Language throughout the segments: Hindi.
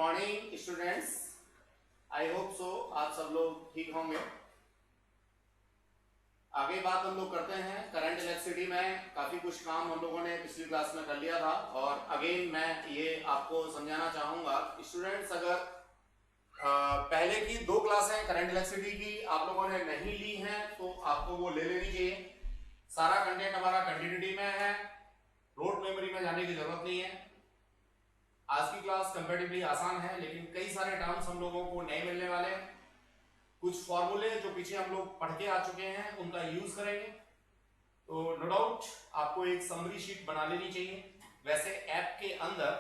Morning students, I hope so आप सब लोग ठीक होंगे। आगे बात हम लोग करते हैं करंट इलेक्ट्रिसिटी में। काफी कुछ काम हम लोगों ने पिछली क्लास में कर लिया था और अगेन मैं ये आपको समझाना चाहूंगा स्टूडेंट्स, अगर पहले की 2 क्लासें करंट इलेक्ट्रिसिटी की आप लोगों ने नहीं ली हैं तो आपको वो ले लेनी चाहिए। सारा कंटेंट हमारा कंटिन्यूटी में है, रोड मेमोरी में जाने की जरूरत नहीं है। आज की क्लास कंपैरेटिवली आसान है, लेकिन कई सारे टर्म्स हम लोगों को नए मिलने वाले हैं। कुछ फॉर्मूले जो पीछे हम लोग पढ़ के आ चुके हैं उनका यूज करेंगे। तो नो डाउट आपको एक समरी शीट बना लेनी चाहिए। वैसे ऐप के अंदर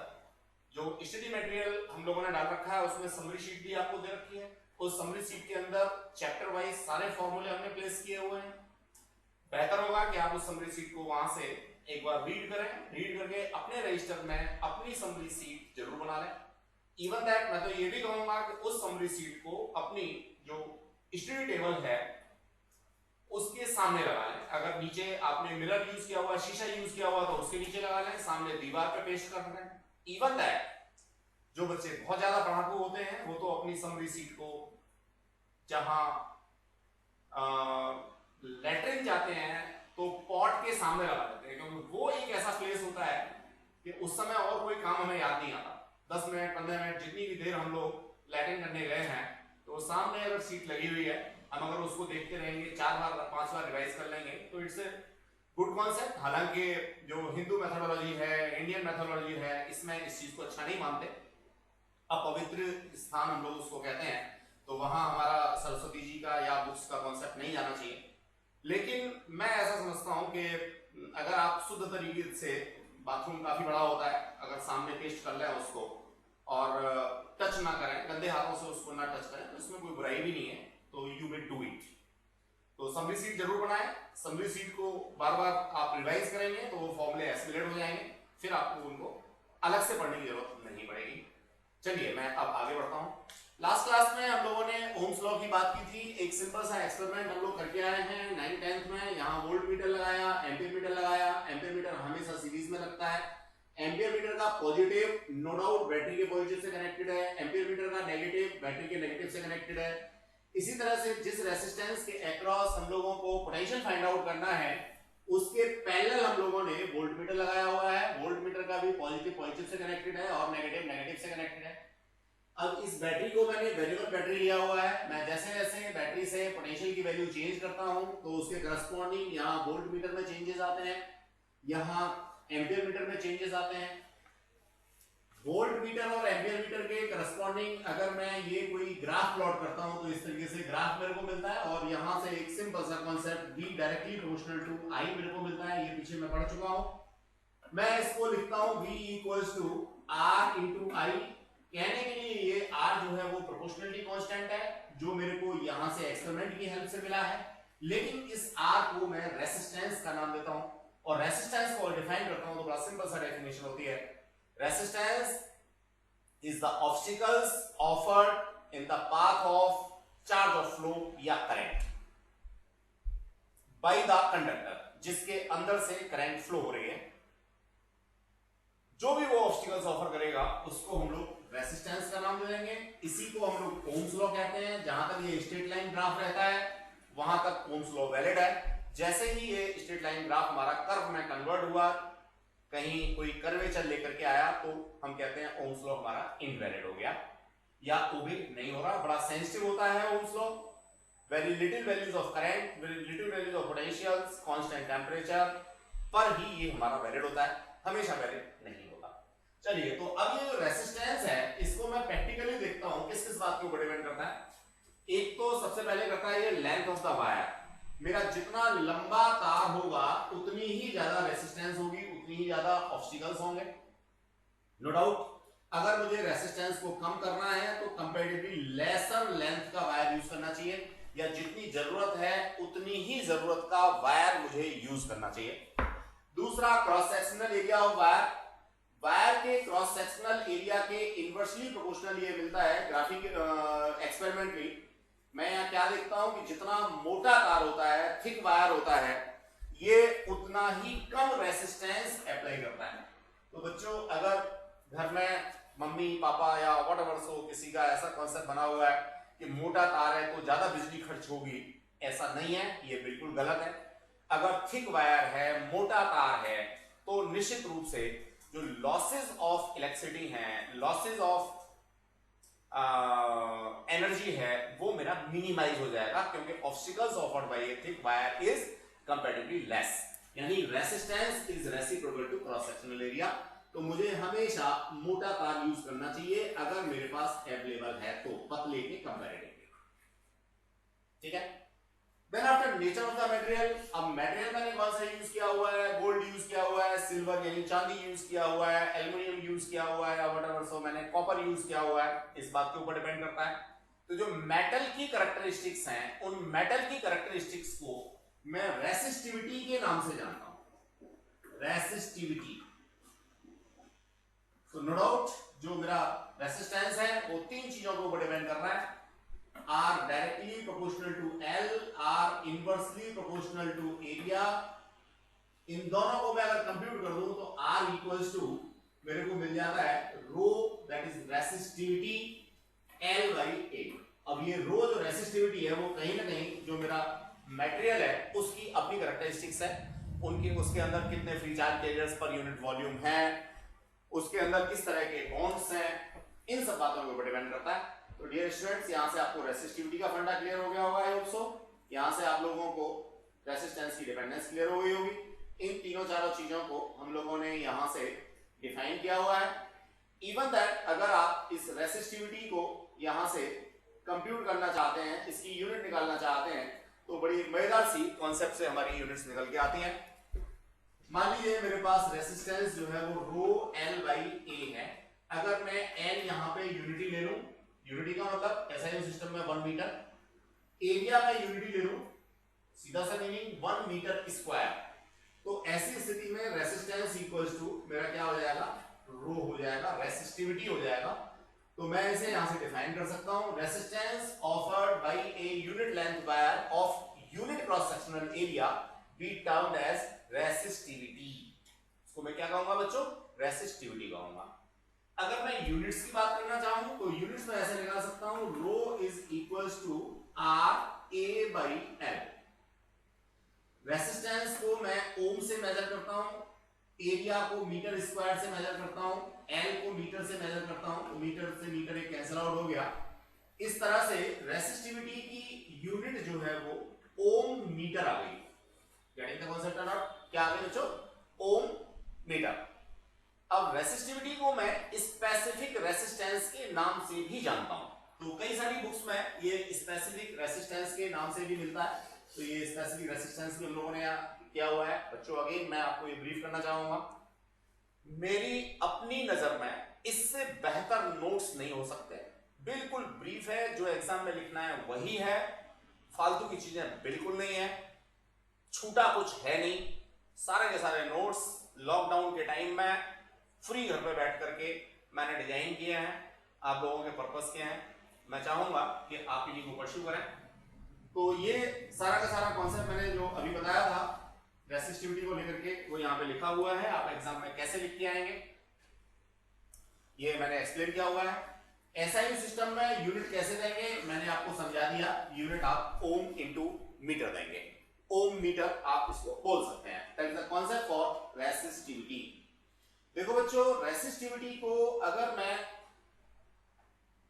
जो स्टडी मटेरियल हम लोगों ने डाल रखा है उसमें समरी शीट भी आपको दे रखी है। उस समरी शीट के अंदर चैप्टर वाइज सारे फॉर्मूले हमने प्लेस किए हुए हैं। बेहतर होगा कि आप उस समरी शीट को वहां से एक बार रीड करें, रीड करके अपने रजिस्टर में अपनी समरी शीट जरूर बना लें। इवन दैट मैं तो ये भी कहूंगा कि उस समरी शीट को अपनी जो स्टडी टेबल है उसके सामने लगा लें। अगर नीचे आपने मिरर यूज किया हुआ, शीशा यूज किया हुआ तो उसके नीचे लगा लें, सामने दीवार पे पेस्ट कर दें। इवन दैट जो बच्चे बहुत ज्यादा पढ़ाकू होते हैं वो तो अपनी समरी शीट को जहां लेटरिन जाते हैं तो पॉट के सामने लगा देते हैं, क्योंकि वो एक ऐसा प्लेस होता है कि उस समय और कोई काम हमें याद नहीं आता। 10 मिनट 15 मिनट जितनी भी देर हम लोग लैट्रिन करने गए हैं तो सामने अगर सीट लगी हुई है, हम अगर उसको देखते रहेंगे 4 बार 5 बार रिवाइज कर लेंगे तो इट्स ए गुड कॉन्सेप्ट। हालांकि जो हिंदू मेथोडोलॉजी है, इंडियन मेथोडोलॉजी है, इसमें इस चीज को अच्छा नहीं मानते। अपवित्र स्थान हम लोग उसको कहते हैं, तो वहां हमारा सरस्वती जी का या बुक्स का कॉन्सेप्ट नहीं जाना चाहिए। लेकिन मैं ऐसा समझता हूं कि अगर आप शुद्ध तरीके से, बाथरूम काफी बड़ा होता है, अगर सामने पेस्ट कर लें उसको और टच ना करें, गंदे हाथों से उसको ना टच करें, तो इसमें कोई बुराई भी नहीं है, तो यू विल डू इट। तो समरी शीट जरूर बनाएं। समरी शीट को बार बार आप रिवाइज करेंगे तो वो फॉर्मूले एसिमिलेट हो जाएंगे, फिर आपको उनको अलग से पढ़ने की जरूरत नहीं पड़ेगी। चलिए मैं अब आगे बढ़ता हूं। लास्ट क्लास में हम लोगों ने ओम्स लॉ की बात की थी। एक सिंपल सा एक्सपेरिमेंट हम लोग करके आए हैं 9th 10th में। यहाँ वोल्ट मीटर लगाया, एम्पियर मीटर लगाया। एम्पियर मीटर हमेशा सीरीज में लगता है। एम्पियर मीटर का पॉजिटिव नो डाउट बैटरी के पॉजिटिव से कनेक्टेड है, एम्पियर मीटर का नेगेटिव बैटरी के नेगेटिव से कनेक्टेड है। इसी तरह से जिस रेसिस्टेंस के अक्रॉस हम लोगों को पोटेंशियल फाइंड आउट करना है उसके पैरेलल हम लोगों ने वोल्ट मीटर लगाया हुआ है। वोल्ट मीटर का भी पॉजिटिव पॉजिटिव से कनेक्टेड है और नेगेटिव नेगेटिव से कनेक्टेड है। अब इस बैटरी को मैंने वेरिएबल बैटरी लिया हुआ है। मैं जैसे जैसे बैटरी से पोटेंशियल की वैल्यू चेंज करता हूं तो उसके करस्पॉन्डिंग यहाँ वोल्ट मीटर में चेंजेस आते हैं, यहाँ एम्पियर मीटर में चेंजेस आते हैं। वोल्ट मीटर और एम्पियर मीटर के करस्पॉन्डिंग अगर मैं ये कोई ग्राफ प्लॉट करता हूं तो इस तरीके से ग्राफ मेरे को मिलता है और यहां से एक सिंपल सा concept V directly proportional to I मेरे को मिलता है। ये पीछे मैं पढ़ चुका हूं। मैं इसको लिखता हूं V equals to R into I। कहने के लिए ये R जो है वो प्रोपोर्शनलिटी कांस्टेंट है जो मेरे को यहां से एक्सपेरिमेंट की हेल्प से मिला है, लेकिन इस R को मैं रेसिस्टेंस का नाम देता हूं और रेसिस्टेंस को डिफाइन करता हूं तो बड़ा सिंपल सा डेफिनेशन होती है। Resistance is the obstacles offered in the path of charge of flow या current by the conductor, जिसके अंदर से करंट फ्लो हो रही है। जो भी वो ऑब्स्टिकल्स ऑफर करेगा उसको हम लोग रेसिस्टेंस का नाम दे देंगे। इसी को हम लोग ओम्स लॉ कहते हैं। जहां तक ये स्ट्रेट लाइन ग्राफ रहता है वहां तक ओम्स लॉ वैलिड है। जैसे ही ये स्ट्रेट लाइन ग्राफ हमारा कर्व में कन्वर्ट हुआ, कहीं कोई कर्वेचर लेकर के आया, तो हम कहते हैं ओम्स लॉ हमारा इनवैलिड हो गया या ओबे नहीं हो रहा। बड़ा सेंसिटिव होता है Ohm's law. Very little values of current, very little values of potentials, constant temperature पर ही ये हमारा वैलिड होता है, हमेशा वैलिड नहीं होता। चलिए, तो अब ये जो रेसिस्टेंस है इसको मैं प्रैक्टिकली देखता हूं किस किस बात के ऊपर डिपेंड करता है। एक तो सबसे पहले करता है ये लेंथ ऑफ द वायर। मेरा जितना लंबा तार होगा उतनी ही ज्यादा रेसिस्टेंस होगी, उतनी ही ज्यादा ऑब्स्टिकल्स होंगे। नो डाउट अगर मुझे रेसिस्टेंस को कम करना है तो कंपैरेटिवली लेसर लेंथ का वायर यूज करना चाहिए, या जितनी जरूरत है उतनी ही जरूरत का वायर मुझे यूज करना चाहिए। दूसरा cross sectional area of wire. Wire के क्रॉस सेक्शनल एरिया के इनवर्सली प्रोपोर्शनल ये मिलता है ग्राफिक एक्सपेरिमेंटली। मैं यहाँ क्या देखता हूं कि जितना मोटा तार होता है, थिक वायर होता है, ये उतना ही कम रेसिस्टेंस अप्लाई करता है। तो बच्चों अगर घर में मम्मी पापा या व्हाटएवर सो किसी का ऐसा कॉन्सेप्ट बना हुआ है कि मोटा तार है तो ज्यादा बिजली खर्च होगी, ऐसा नहीं है, ये बिल्कुल गलत है। अगर थिक वायर है, मोटा तार है, तो निश्चित रूप से जो लॉसेस ऑफ इलेक्ट्रिसिटी है, लॉसेस ऑफ एनर्जी है, वो मेरा मिनिमाइज हो जाएगा, क्योंकि obstacles offered by a thick wire is comparatively less, यानी resistance is reciprocal to cross sectional area. तो मुझे हमेशा मोटा तार यूज करना चाहिए अगर मेरे पास अवेलेबल है तो, पतले के कंपैरेटिवली, ठीक है। Then after nature of the material, अब मटेरियल मैंने कौन सा यूज किया हुआ है, गोल्ड यूज किया हुआ है, सिल्वर यानी चांदी यूज किया हुआ है, एल्युमिनियम यूज किया हुआ है, व्हाटएवर सो मैंने कॉपर यूज किया हुआ है, इस बात के ऊपर डिपेंड करता है। तो जो मेटल की कैरेक्टरिस्टिक्स हैं, उन मेटल की कैरेक्टरिस्टिक्स को मैं रेसिस्टिविटी के नाम से जानता हूं, रेसिस्टिविटी। तो नो डाउट जो मेरा रेसिस्टेंस है वो तीन चीजों के ऊपर डिपेंड कर रहा है, R directly proportional to L, R inversely proportional to area। इन दोनों को मैं अगर कंप्यूट कर दूं तो R equals to मेरे को मिल जाता है rho, that is resistivity, L by A। अब ये रो जो रेसिस्टिविटी है वो कहीं ना कहीं जो मेरा मटेरियल है उसकी अपनी कैरेक्टरिस्टिक्स है, उनके उसके अंदर कितने free charge carriers per unit volume है, उसके अंदर किस तरह के बॉन्ड्स हैं, इन सब बातों के ऊपर डिपेंड करता है। तो डियर स्टूडेंट्स, यहां से आपको रेसिस्टिविटी का फंडा क्लियर हो गया होगा, आई होप सो। यहां से आप लोगों को रेसिस्टेंस की डिपेंडेंस क्लियर हो गई होगी। इन तीनों चारों चीजों को हम लोगों ने यहां से डिफाइन किया हुआ है। इवन दैट अगर आप इस रेसिस्टिविटी को यहां से कंप्यूट करना चाहते हैं, इसकी यूनिट निकालना चाहते हैं, तो बड़ी मजेदार सी कॉन्सेप्ट से हमारी यूनिट्स निकल के आती हैं। मान लीजिए मेरे पास रेसिस्टेंस जो है वो रो L बाई A है। अगर मैं L यहां पे यूनिटी ले लूं, यूनिटी का मतलब SI सिस्टम में 1 मीटर, एरिया में यूनिटी ले लूं, सीधा सा मीनिंग 1 मीटर स्क्वायर, तो ऐसी स्थिति में रेसिस्टेंस इक्वल्स टू मेरा क्या हो जाएगा, रो हो जाएगा, रेसिस्टिविटी हो जाएगा। तो मैं इसे यहां से डिफाइन कर सकता हूं, resistance offered by a unit length wire of unit cross sectional area be termed as resistivity. इसको मैं क्या कहूंगा बच्चों, रेसिस्टिविटी कहूंगा। अगर मैं यूनिट्स की बात करना चाहूं तो यूनिट्स में ऐसे निकाल सकता हूं, rho is equals to R A by L. Resistance को मैं ओम से मेजर करता हूं, एरिया को मीटर स्क्वायर से मेजर करता हूं, एल को मीटर से मेजर करता हूं, तो मीटर से मीटर एक कैंसिल आउट हो गया। इस तरह से रेसिस्टिविटी की यूनिट जो है वो ओम मीटर आ गई। गेटिंग द कांसेप्ट और क्या आ गई बच्चों, ओम मीटर। अब रेसिस्टिविटी को मैं स्पेसिफिक रेसिस्टेंस के नाम से भी जानता हूं, तो कई सारी बुक्स में ये स्पेसिफिक रेसिस्टेंस के नाम से भी मिलता है। तो ये स्पेसिफिक रेसिस्टेंस भी हम लोगों ने किया हुआ है बच्चों। अगेन मैं आपको ये ब्रीफ करना चाहूंगा, मेरी अपनी नजर में इससे बेहतर नोट्स नहीं हो सकते, बिल्कुल ब्रीफ है, जो एग्जाम में लिखना है वही है, फालतू की चीजें बिल्कुल नहीं है, छूटा कुछ है नहीं, सारे के सारे नोट्स लॉकडाउन के टाइम में फ्री घर पे बैठ करके मैंने डिजाइन किए हैं, आप लोगों के पर्पस के हैं। मैं चाहूंगा कि आप इन्हीं को परस्यू करें। तो ये सारा का सारा कॉन्सेप्ट मैंने जो अभी बताया था रेसिस्टिविटी को लेकर के, वो यहाँ पे लिखा हुआ है, आप एग्जाम में कैसे लिख के आएंगे ये मैंने एक्सप्लेन किया हुआ है। एसआई सिस्टम में यूनिट कैसे देंगे मैंने आपको समझा दिया, यूनिट आप ओम इंटू मीटर देंगे, ओम मीटर आप इसको बोल सकते हैं। That is the concept for resistivity. देखो बच्चों, रेसिस्टिविटी को अगर मैं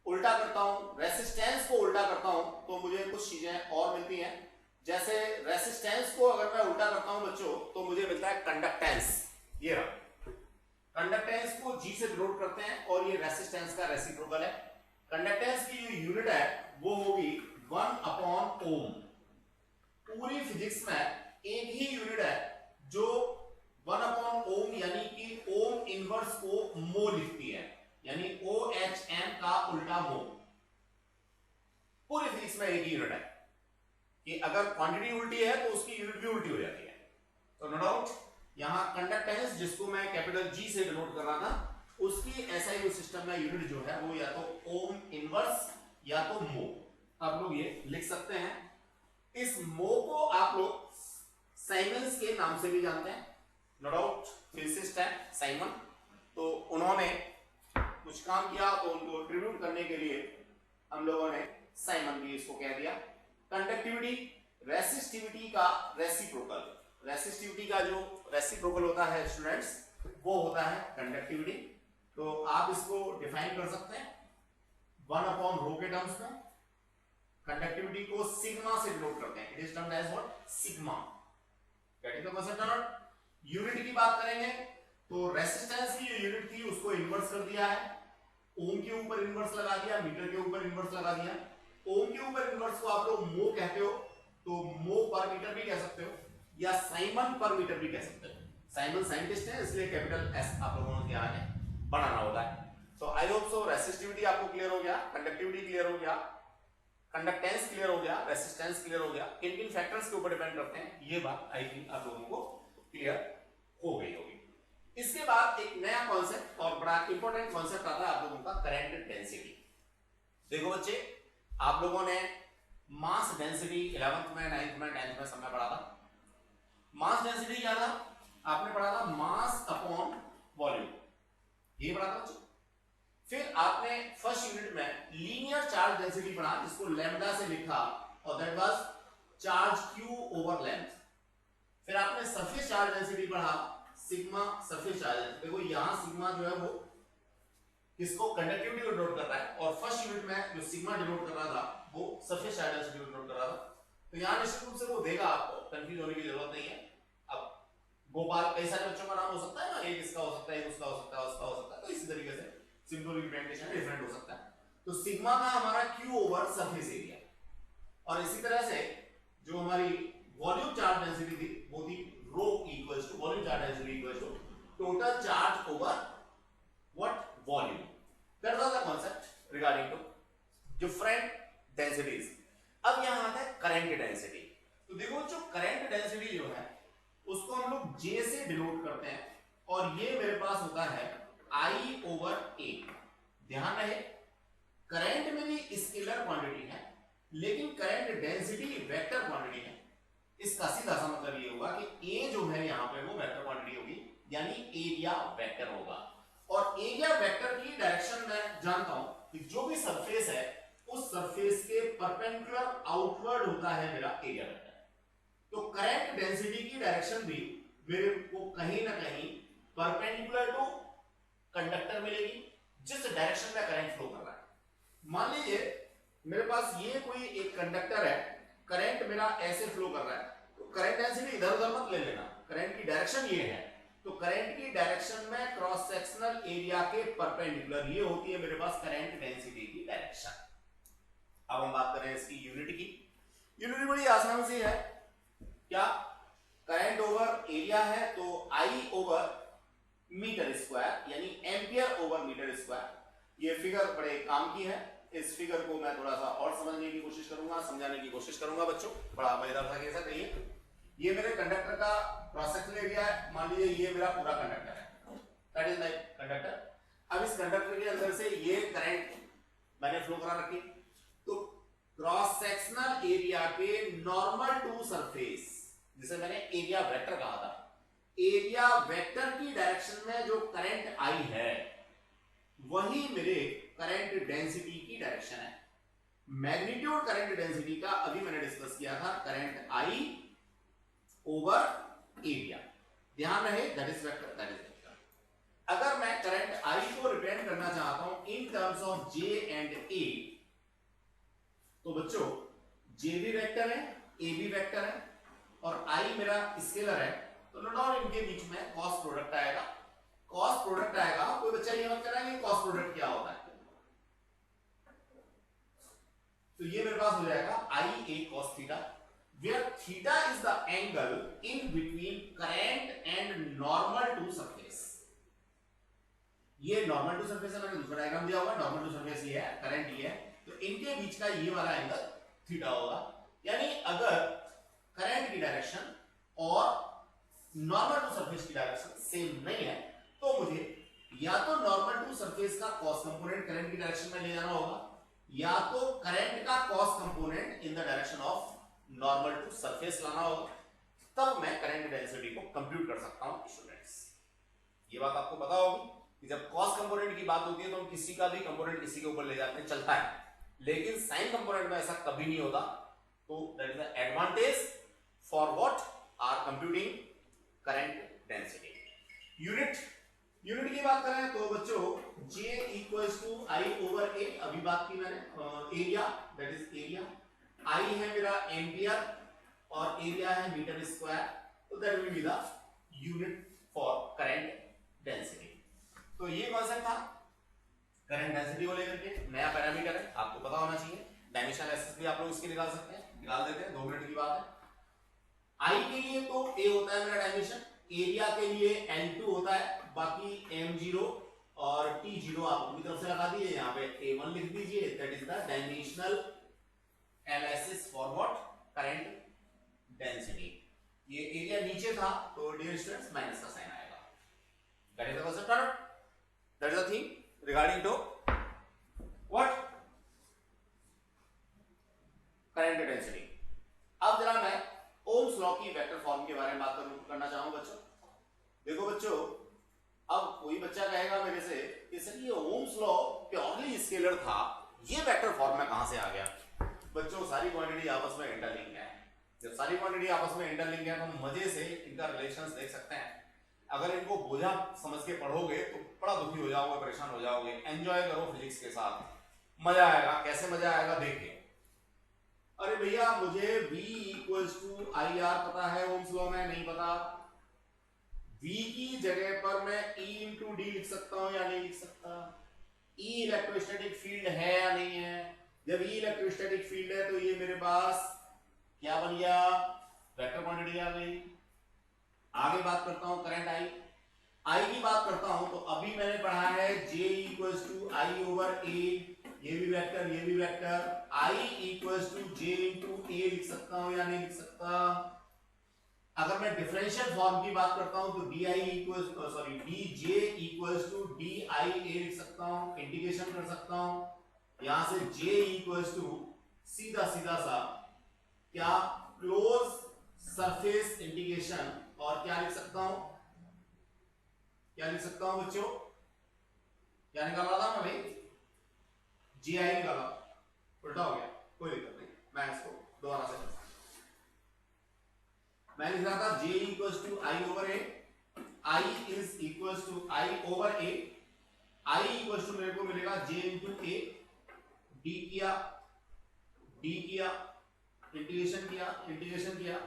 उल्टा करता हूं, रेसिस्टेंस को उल्टा करता हूं, तो मुझे कुछ चीजें और मिलती हैं। जैसे रेसिस्टेंस को अगर मैं उल्टा करता हूं बच्चों, तो मुझे मिलता है कंडक्टेंस। ये रहा, कंडक्टेंस को G से डिनोट करते हैं और ये रेसिस्टेंस का रेसिप्रोकल है। कंडक्टेंस की जो यूनिट है वो होगी 1 अपॉन ओम। पूरी फिजिक्स में एक ही यूनिट है जो 1 अपॉन ओम यानी कि ओम इनवर्स को मो लिखती है, यानी OHM का उल्टा मो। पूरी फिजिक्स में एक ही यूनिट है कि अगर क्वांटिटी उल्टी है तो उसकी यूनिट भी उल्टी हो जाती है। तो नो डाउट यहां कंडक्टेंस जिसको मैं कैपिटल G से डिनोट कर रहा था, उसकी SI सिस्टम में यूनिट जो है वो या तो ओम इनवर्स या तो मो, आप लोग ये लिख सकते हैं। इस मो को आप लोग साइमन्स के नाम से भी जानते हैं, नो डाउट फिजिसिस्ट है साइमन। तो उन्होंने कुछ काम किया तो उनको ट्रिब्यूट करने के लिए हम लोगों ने साइमन भी इसको कह दिया। कंडक्टिविटी, रेसिस्टिविटी का रेसिप्रोकल, रेसिस्टिविटी का जो रेसिप्रोकल होता है स्टूडेंट्स वो होता है कंडक्टिविटी। तो आप इसको डिफाइन कर सकते हैं 1/ρ के टर्म्स में। कंडक्टिविटी को सिग्मा से डिनोट करते हैं, it is termed as what, sigma. Getting the concept और नॉट? यूनिट की बात करेंगे तो रेसिस्टेंस की जो यूनिट थी उसको इन्वर्स कर दिया है, ओम के ऊपर इन्वर्स लगा दिया, मीटर के ऊपर इन्वर्स लगा दिया। ओम के ऊपर इन्वर्स को आप लोग मो कहते हो, तो मो पर मीटर भी कह सकते हो या साइमन पर मीटर भी कह सकते हो। साइमन साइंटिस्ट है इसलिए कैपिटल एस आप लोगों के आगे बनाना होगा। सो आई होप सो रेसिस्टिविटी आपको क्लियर हो गया, कंडक्टिविटी क्लियर हो गया, कंडक्टेंस क्लियर हो गया, रेसिस्टेंस क्लियर हो गया। किन किन फैक्टर्स के ऊपर डिपेंड करते हैं ये बात आई थिंक आप लोगों को क्लियर हो गई होगी। इसके बाद एक नया कॉन्सेप्ट और बड़ा इंपॉर्टेंट कॉन्सेप्ट आता है आप लोगों का, करंट डेंसिटी। देखो बच्चे, आप लोगों ने मास डेंसिटी 11th में, 9th में, 10th में सब में पढ़ा था। मास डेंसिटी क्या था? आपने पढ़ा था मास अपॉन वॉल्यूम, ये पढ़ा था बच्चों। फिर आपने फर्स्ट यूनिट में लीनियर चार्ज डेंसिटी पढ़ा जिसको लैम्डा से लिखा और that was charge Q over length. फिर आपने सरफेस चार्ज डेंसिटी पढ़ा, सिग्मा सरफेस चार्ज। देखो यहां सिग्मा जो है वो किसको, कंडक्टिविटी को डिनोट कर रहा है, और फर्स्ट यूनिट में जो सिग्मा डिनोट कर रहा था वो सरफेस चार्ज डेंसिटी को डिनोट कर रहा था। तो यहां निश्चित रूप से वो देगा, आपको कंफ्यूज होने की जरूरत नहीं है। अब गोपाल, कई सारे बच्चों का नाम हो सकता है ना, एक इसका हो सकता है, एक उसका हो सकता है, उसका हो सकता है, तो इसी तरीके से सिंपल रिप्रेजेंटेशन डिफरेंट हो सकता है। तो सिग्मा का हमारा क्यू ओवर सरफेस एरिया, और इसी तरह से जो हमारी वॉल्यूम चार्ज डेंसिटी थी वो थी rho equals to volume charge density equals to total charge over what, volume. That was the concept regarding to different densities. अब यहां आता है करंट डेंसिटी। तो देखो जो करंट डेंसिटी जो है उसको हम लोग J से डिनोट करते हैं, और ये मेरे पास होता है I ओवर A। ध्यान रहे करंट मेरी स्केलर क्वांटिटी है लेकिन करंट डेंसिटी वेक्टर क्वांटिटी है। इसका सीधा सा मतलब ये होगा कि A जो है यहाँ पे वो वेक्टर क्वांटिटी होगी, यानी एरिया वेक्टर होगा। और एरिया वेक्टर की डायरेक्शन मैं जानता हूं कि जो भी सरफेस है उस सरफेस के परपेंडिकुलर आउटवर्ड होता है मेरा एरिया वेक्टर। तो करंट डेंसिटी की डायरेक्शन भी मेरे को कहीं ना कहीं परपेंडिकुलर टू कंडक्टर मिलेगी, जिस डायरेक्शन में करंट फ्लो कर रहा है। मान लीजिए मेरे पास ये कोई एक कंडक्टर है, करंट मेरा ऐसे फ्लो कर रहा है, तो करंट डेंसिटी इधर उधर मत ले लेना, करंट की डायरेक्शन ये है, तो करंट की डायरेक्शन में क्रॉस सेक्शनल एरिया के परपेंडिकुलर ये होती है मेरे पास करंट डेंसिटी की डायरेक्शन। अब हम बात करें इसकी यूनिट की। यूनिट बड़ी आसान सी है, क्या, करंट ओवर एरिया है तो I ओवर मीटर स्क्वायर, यानी एम्पियर ओवर मीटर स्क्वायर। ये फिगर बड़े काम की है, इस फिगर को मैं थोड़ा सा और समझने की कोशिश करूंगा, समझाने की कोशिश करूंगा बच्चों, बड़ा मजेदार सा केस है। कहिए ये मेरे कंडक्टर का क्रॉस सेक्शनल एरिया है, मान लीजिए ये मेरा पूरा कंडक्टर है, दैट इज माय कंडक्टर। अब इस कंडक्टर के अंदर से ये करंट मैंने फ्लो करा रखी, तो क्रॉस सेक्शनल एरिया के नॉर्मल टू सरफेस, जिसे मैंने एरिया वेक्टर कहा था, एरिया वेक्टर की डायरेक्शन में जो करंट आई है वही मेरे करंट डेंसिटी की डायरेक्शन है। मैग्नीट्यूड करंट डेंसिटी का अभी मैंने डिस्कस किया था, करंट आई ओवर एरिया। ध्यान रहे that is vector, that is vector. अगर मैं करंट आई को रिप्रेजेंट करना चाहता हूं in terms of J and A, तो बच्चों जे भी वेक्टर है, ए भी वेक्टर है, और आई मेरा स्केलर है, तो नो डाउट इनके बीच में क्रॉस प्रोडक्ट आएगा। क्रॉस प्रोडक्ट आएगा, कोई बच्चा ये मत करेगा कि क्रॉस प्रोडक्ट क्या होता है, तो ये मेरे पास हो जाएगा आई ए cos theta, where theta is the angle in between current and normal to surface। ये नॉर्मल टू सरफेस है, मैंने दूसरा डायग्राम दिया होगा, नॉर्मल टू सरफेस ये है, करंट ये है, तो इनके बीच का ये वाला एंगल थीटा होगा। यानी अगर करंट की डायरेक्शन और नॉर्मल टू सरफेस की डायरेक्शन सेम नहीं है तो मुझे या तो नॉर्मल टू सरफेस का कॉस कंपोनेंट करंट की डायरेक्शन में ले जाना होगा, या तो करंट का cos component in the direction of normal to surface लाना होगा, तब मैं करंट डेंसिटी को कंप्यूट कर सकता हूं स्टूडेंट्स। ये बात आपको पता होगी। कि जब कॉस कंपोनेंट की बात होती है तो हम किसी का भी कंपोनेंट किसी के ऊपर ले जाते हैं, चलता है, लेकिन साइन कंपोनेंट में ऐसा कभी नहीं होता। तो that is the advantage for what are computing current density. Unit की बात करें तो बच्चों J equals to I over A, अभी बात की मैंने, area, that is area, I है मेरा एम्पियर और एरिया है मीटर स्क्वायर, तो that will be the unit for current density. तो ये कॉन्सेप्ट था करंट डेंसिटी को लेकर के, नया पैरामीटर है, आपको पता होना चाहिए। डायमेंशनल एक्सिस भी आप लोग इसके निकाल सकते हैं, निकाल देते हैं, 2 मिनट की बात है। I के लिए तो A होता है मेरा डायमेंशन, एरिया के लिए L2 होता है, बाकी M0 और T0 आप अपनी तरफ से लगा दीजिए, यहाँ पे A1 लिख दीजिए, that is the dimensional analysis for what current density. ये एरिया नीचे था तो डियर स्टूडेंट्स माइनस का साइन आएगा। That is the concept, that is the thing regarding to what current density. अब जरा मैं ओम्स लॉ की वेक्टर फॉर्म के बारे में बात करना चाहूंगा बच्चों। देखो बच्चों, अब कोई बच्चा कहेगा मेरे से कि सर ये ओम्स लॉ प्योरली स्केलर था, ये वेक्टर फॉर्म में कहां से आ गया? बच्चों सारी क्वांटिटी आपस में इंटरलिंक है, जब सारी क्वांटिटी आपस में इंटरलिंक है तो हम मजे से इनका रिलेशंस देख सकते हैं। अगर इनको बोझा समझ के पढ़ोगे तो बड़ा दुखी हो जाओगे, परेशान हो जाओगे। एंजॉय करो फिजिक्स के साथ, मजा आएगा। कैसे मजा आएगा देखिए। अरे भैया मुझे V equals to I R पता है, ओम्स लॉ में नहीं पता। V की जगह पर मैं E इंटू डी लिख सकता हूं या नहीं लिख सकता? E इलेक्ट्रोस्टैटिक फील्ड है या नहीं है? जब E इलेक्ट्रोस्टैटिक फील्ड है तो ये मेरे पास क्या बन गया? वेक्टर क्वांटिटी आ गई। आगे बात करता हूं करंट I की बात करता हूं तो अभी मैंने पढ़ा है J equals to I over A, ये भी वेक्टर, ये भी vector. I equals to J into A लिख सकता हूं या नहीं लिख सकता? अगर मैं डिफरेंशियल फॉर्म की बात करता हूं तो di equals sorry dj equals to dia लिख सकता हूं, इंटीग्रेशन कर सकता हूं। यहां से j इक्वल्स टू सीधा सीधा सा क्या क्लोज सरफेस इंटीग्रेशन, और क्या लिख सकता हूं? क्या लिख सकता हूं बच्चों? क्या निकाला था मैं भाई? जी आई निकाला, उल्टा हो गया, कोई दिक्कत नहीं, मैं इसको दोबारा से मैं लिख रहा था J equals to I over A, I is equals to I over A, I equals to मेरे को मिलेगा J इंटू ए, D किया, इंटीग्रेशन किया,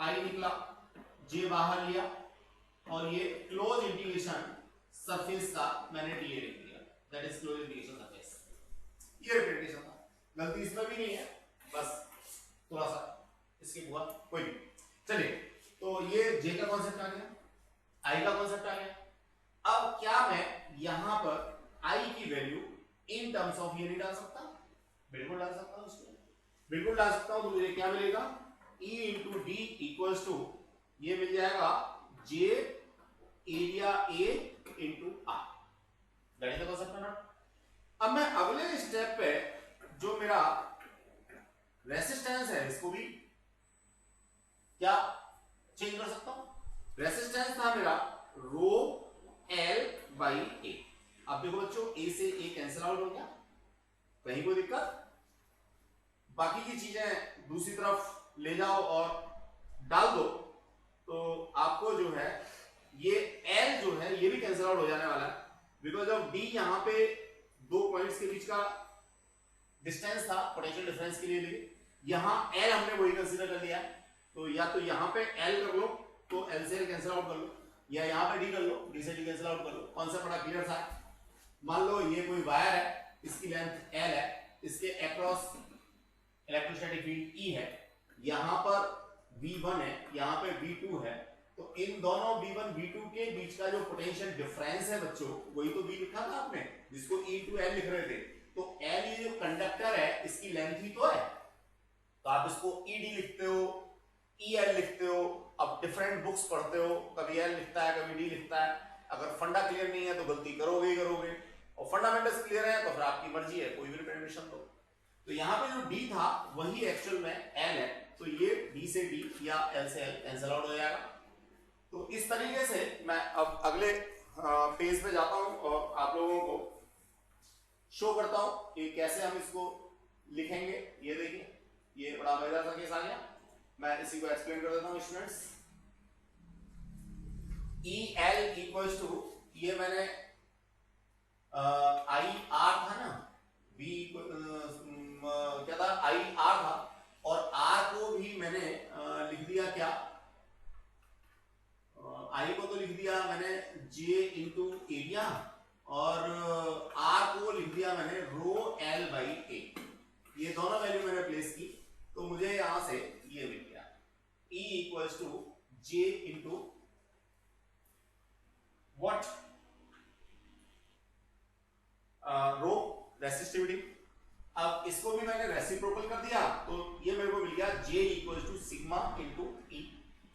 I निकला, J बाहर लिया, और ये क्लोज इंटीग्रेशन सरफेस का मैंने dA लिख दिया, that is close integration surface. ये रिप्रेजेंटेशन था, गलती इसमें भी नहीं है, बस थोड़ा सा इसके हुआ, कोई नहीं। चलिए, तो ये J का कॉन्सेप्ट आ गया, I का कॉन्सेप्ट आ गया। अब क्या मैं यहां पर I की वैल्यू इन टर्म्स ऑफ ये नहीं डाल सकता? बिल्कुल डाल सकता हूं, इसको बिल्कुल डाल सकता हूं। तो मुझे क्या मिलेगा? E into D equals to ये मिल जाएगा J area A into R, that is the concept ना। अब मैं अगले स्टेप पे जो मेरा रेसिस्टेंस है इसको भी क्या चेंज कर सकता हूं? रेसिस्टेंस था मेरा रो L बाई A। अब देखो बच्चों, A से A कैंसिल आउट हो गया, कहीं कोई दिक्कत? बाकी की चीजें दूसरी तरफ ले जाओ और डाल दो, तो आपको जो है ये L जो है ये भी कैंसिल आउट हो जाने वाला है, बिकॉज ऑफ D यहाँ पे दो पॉइंट्स के बीच का डिस्टेंस था पोटेंशियल डिफरेंस के लिए, यहां L हमने वही कंसीडर कर लिया है। तो या तो यहां पे L कर लो तो L से कैंसिल आउट कर लो, या यहां पे D कर लो, D से D कैंसिल आउट कर लो। कॉन्सेप्ट बड़ा क्लियर था। मान लो ये कोई वायर है, इसकी लेंथ L है, इसके अक्रॉस इलेक्ट्रोस्टैटिक फील्ड E है, यहां पर V1 है, यहां पे V2 है, तो इन दोनों V1 V2 के बीच का जो पोटेंशियल डिफरेंस है बच्चों, वही तो V लिखा था आपने, जिसको E टू L लिख रहे थे। तो L ये जो कंडक्टर है इसकी लेंथ ही तो है, तो आप इसको ED लिखते हो, EL लिखते हो। अब डिफरेंट बुक्स पढ़ते हो, कभी L लिखता है, कभी D लिखता है। अगर फंडा क्लियर नहीं है तो गलती करोगे ही करोगे, और फंडामेंटल्स क्लियर है तो फिर आपकी मर्जी है, कोई भी रिप्रेजेंटेशन दो। तो यहाँ पे जो D था वही एक्चुअल में L है, तो ये D से D या L से L कैंसिल आउट हो जाएगा। तो इस तरीके से मैं अब अगले पेज पे जाता हूं और आप लोगों को शो करता हूं कि कैसे हम इसको लिखेंगे। ये देखिए, ये बड़ा मजेदार सा केस आ गया। मैं इसी को एक्सप्लेन कर देता हूं students. E L equals to, ये मैंने आई आर था ना, बी क्या था, आई आर था, और आर को भी मैंने लिख दिया क्या, आई को तो लिख दिया मैंने जे इंटू एरिया, और आर को लिख दिया मैंने रो एल बाई ए। ये दोनों वैल्यू मैंने प्लेस की, तो मुझे यहां से ये मिल गया E equals to J into what, rho resistivity. अब इसको भी मैंने रेसिप्रोकल कर दिया, तो ये मेरे को मिल गया J equals to sigma into E,